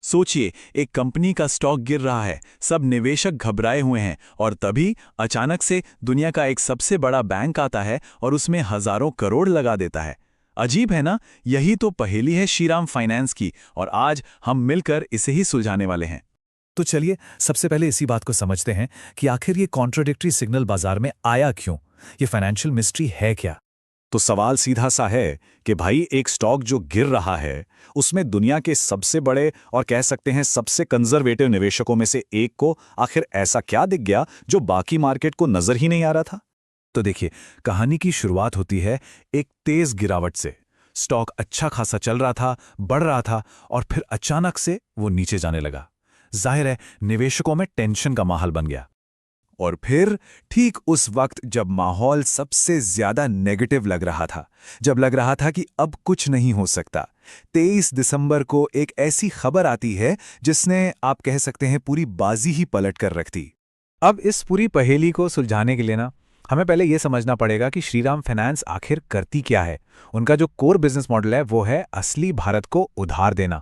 सोचिए, एक कंपनी का स्टॉक गिर रहा है, सब निवेशक घबराए हुए हैं और तभी अचानक से दुनिया का एक सबसे बड़ा बैंक आता है और उसमें हजारों करोड़ लगा देता है। अजीब है ना? यही तो पहेली है श्रीराम फाइनेंस की और आज हम मिलकर इसे ही सुलझाने वाले हैं। तो चलिए सबसे पहले इसी बात को समझते हैं कि आखिर ये कॉन्ट्राडिक्टरी सिग्नल बाजार में आया क्यों। ये फाइनेंशियल मिस्ट्री है क्या? तो सवाल सीधा सा है कि भाई एक स्टॉक जो गिर रहा है उसमें दुनिया के सबसे बड़े और कह सकते हैं सबसे कंजर्वेटिव निवेशकों में से एक को आखिर ऐसा क्या दिख गया जो बाकी मार्केट को नजर ही नहीं आ रहा था। तो देखिए, कहानी की शुरुआत होती है एक तेज गिरावट से। स्टॉक अच्छा खासा चल रहा था, बढ़ रहा था और फिर अचानक से वो नीचे जाने लगा। जाहिर है निवेशकों में टेंशन का माहौल बन गया। और फिर ठीक उस वक्त जब माहौल सबसे ज्यादा नेगेटिव लग रहा था, जब लग रहा था कि अब कुछ नहीं हो सकता, 23 दिसंबर को एक ऐसी खबर आती है जिसने आप कह सकते हैं पूरी बाजी ही पलट कर रख दी। अब इस पूरी पहेली को सुलझाने के लिए ना हमें पहले यह समझना पड़ेगा कि श्रीराम फाइनेंस आखिर करती क्या है। उनका जो कोर बिजनेस मॉडल है वो है असली भारत को उधार देना।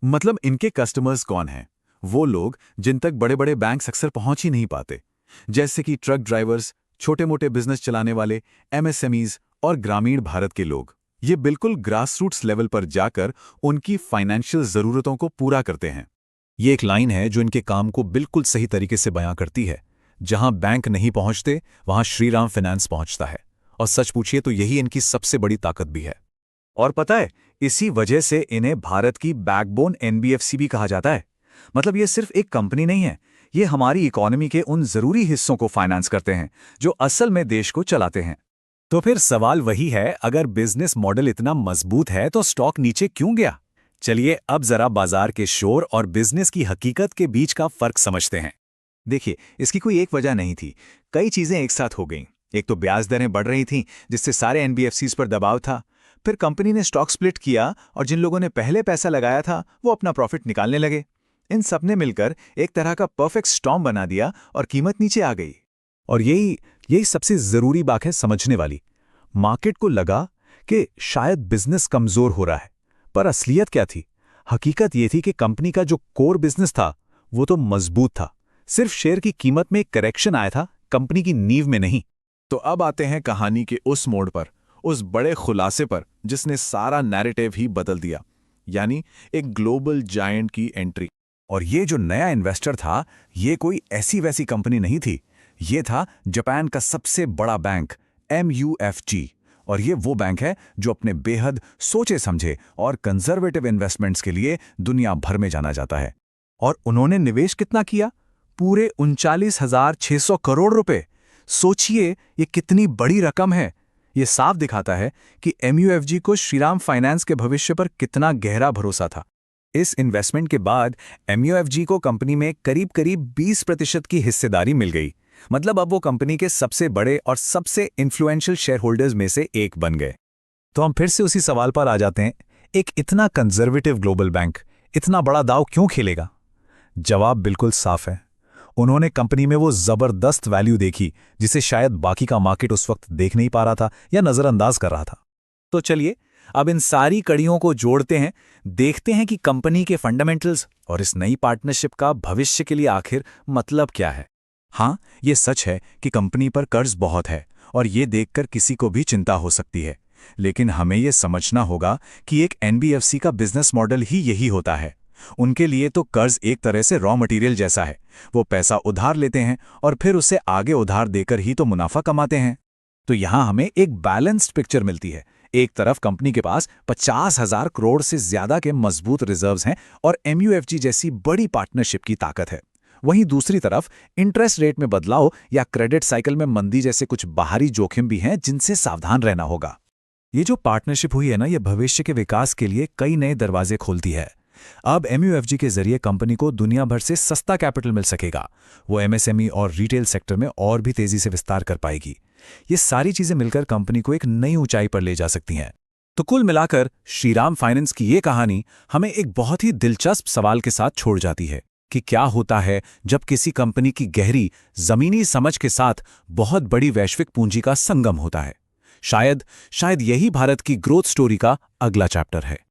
मतलब इनके कस्टमर्स कौन हैं? वो लोग जिन तक बड़े बड़े बैंक्स अक्सर पहुंच ही नहीं पाते, जैसे कि ट्रक ड्राइवर्स, छोटे मोटे बिजनेस चलाने वाले, एमएसएमईज और ग्रामीण भारत के लोग। ये बिल्कुल ग्रासरूट्स लेवल पर जाकर उनकी फाइनेंशियल जरूरतों को पूरा करते हैं। ये एक लाइन है जो इनके काम को बिल्कुल सही तरीके से बयां करती है। जहां बैंक नहीं पहुंचते वहां श्रीराम फाइनेंस पहुंचता है। और सच पूछिए तो यही इनकी सबसे बड़ी ताकत भी है। और पता है, इसी वजह से इन्हें भारत की बैकबोन एनबीएफसी भी कहा जाता है। मतलब ये सिर्फ एक कंपनी नहीं है, ये हमारी इकोनॉमी के उन जरूरी हिस्सों को फाइनेंस करते हैं जो असल में देश को चलाते हैं। तो फिर सवाल वही है, अगर बिजनेस मॉडल इतना मजबूत है तो स्टॉक नीचे क्यों गया? चलिए अब जरा बाजार के शोर और बिजनेस की हकीकत के बीच का फर्क समझते हैं। देखिए, इसकी कोई एक वजह नहीं थी, कई चीजें एक साथ हो गईं। एक तो ब्याज दरें बढ़ रही थीं, जिससे सारे एनबीएफसीज पर दबाव था। फिर कंपनी ने स्टॉक स्प्लिट किया और जिन लोगों ने पहले पैसा लगाया था वो अपना प्रॉफिट निकालने लगे। इन सब ने मिलकर एक तरह का परफेक्ट स्टॉर्म बना दिया और कीमत नीचे आ गई। और यही सबसे जरूरी बात है समझने वाली। मार्केट को लगा कि शायद बिजनेस कमजोर हो रहा है, पर असलियत क्या थी? हकीकत ये थी कि कंपनी का जो कोर बिजनेस था वो तो मजबूत था। सिर्फ शेयर की कीमत में एक करेक्शन आया था, कंपनी की नींव में नहीं। तो अब आते हैं कहानी के उस मोड़ पर, उस बड़े खुलासे पर जिसने सारा नैरेटिव ही बदल दिया, यानी एक ग्लोबल जायंट की एंट्री। और ये जो नया इन्वेस्टर था, ये कोई ऐसी वैसी कंपनी नहीं थी। ये था जापान का सबसे बड़ा बैंक MUFG। और ये वो बैंक है जो अपने बेहद सोचे समझे और कंजर्वेटिव इन्वेस्टमेंट्स के लिए दुनिया भर में जाना जाता है। और उन्होंने निवेश कितना किया? पूरे 39,600 करोड़ रुपए। सोचिए ये कितनी बड़ी रकम है। ये साफ दिखाता है कि MUFG को श्रीराम फाइनेंस के भविष्य पर कितना गहरा भरोसा था। इस इन्वेस्टमेंट के बाद MUFG को कंपनी में करीब करीब 20% की हिस्सेदारी मिल गई। मतलब अब वो कंपनी के सबसे बड़े और सबसे इन्फ्लुएंशियल शेयर होल्डर्स में से एक बन गए। तो हम फिर से उसी सवाल पर आ जाते हैं, एक इतना कंजर्वेटिव ग्लोबल बैंक इतना बड़ा दांव क्यों खेलेगा? जवाब बिल्कुल साफ है। उन्होंने कंपनी में वो जबरदस्त वैल्यू देखी जिसे शायद बाकी का मार्केट उस वक्त देख नहीं पा रहा था या नजरअंदाज कर रहा था। तो चलिए अब इन सारी कड़ियों को जोड़ते हैं, देखते हैं कि कंपनी के फंडामेंटल्स और इस नई पार्टनरशिप का भविष्य के लिए आखिर मतलब क्या है। हाँ, ये सच है कि कंपनी पर कर्ज बहुत है और ये देखकर किसी को भी चिंता हो सकती है, लेकिन हमें ये समझना होगा कि एक एनबीएफसी का बिजनेस मॉडल ही यही होता है। उनके लिए तो कर्ज एक तरह से रॉ मटेरियल जैसा है। वो पैसा उधार लेते हैं और फिर उसे आगे उधार देकर ही तो मुनाफा कमाते हैं। तो यहाँ हमें एक बैलेंस्ड पिक्चर मिलती है। एक तरफ कंपनी के पास 50,000 करोड़ से ज्यादा के मजबूत रिजर्व्स हैं और MUFG जैसी बड़ी पार्टनरशिप की ताकत है। वहीं दूसरी तरफ इंटरेस्ट रेट में बदलाव या क्रेडिट साइकिल में मंदी जैसे कुछ बाहरी जोखिम भी हैं जिनसे सावधान रहना होगा। ये जो पार्टनरशिप हुई है ना, ये भविष्य के विकास के लिए कई नए दरवाजे खोलती है। अब MUFG के जरिए कंपनी को दुनिया भर से सस्ता कैपिटल मिल सकेगा। वो MSME और रिटेल सेक्टर में और भी तेजी से विस्तार कर पाएगी। ये सारी चीजें मिलकर कंपनी को एक नई ऊंचाई पर ले जा सकती हैं। तो कुल मिलाकर श्रीराम फाइनेंस की ये कहानी हमें एक बहुत ही दिलचस्प सवाल के साथ छोड़ जाती है कि क्या होता है जब किसी कंपनी की गहरी जमीनी समझ के साथ बहुत बड़ी वैश्विक पूंजी का संगम होता है। शायद यही भारत की ग्रोथ स्टोरी का अगला चैप्टर है।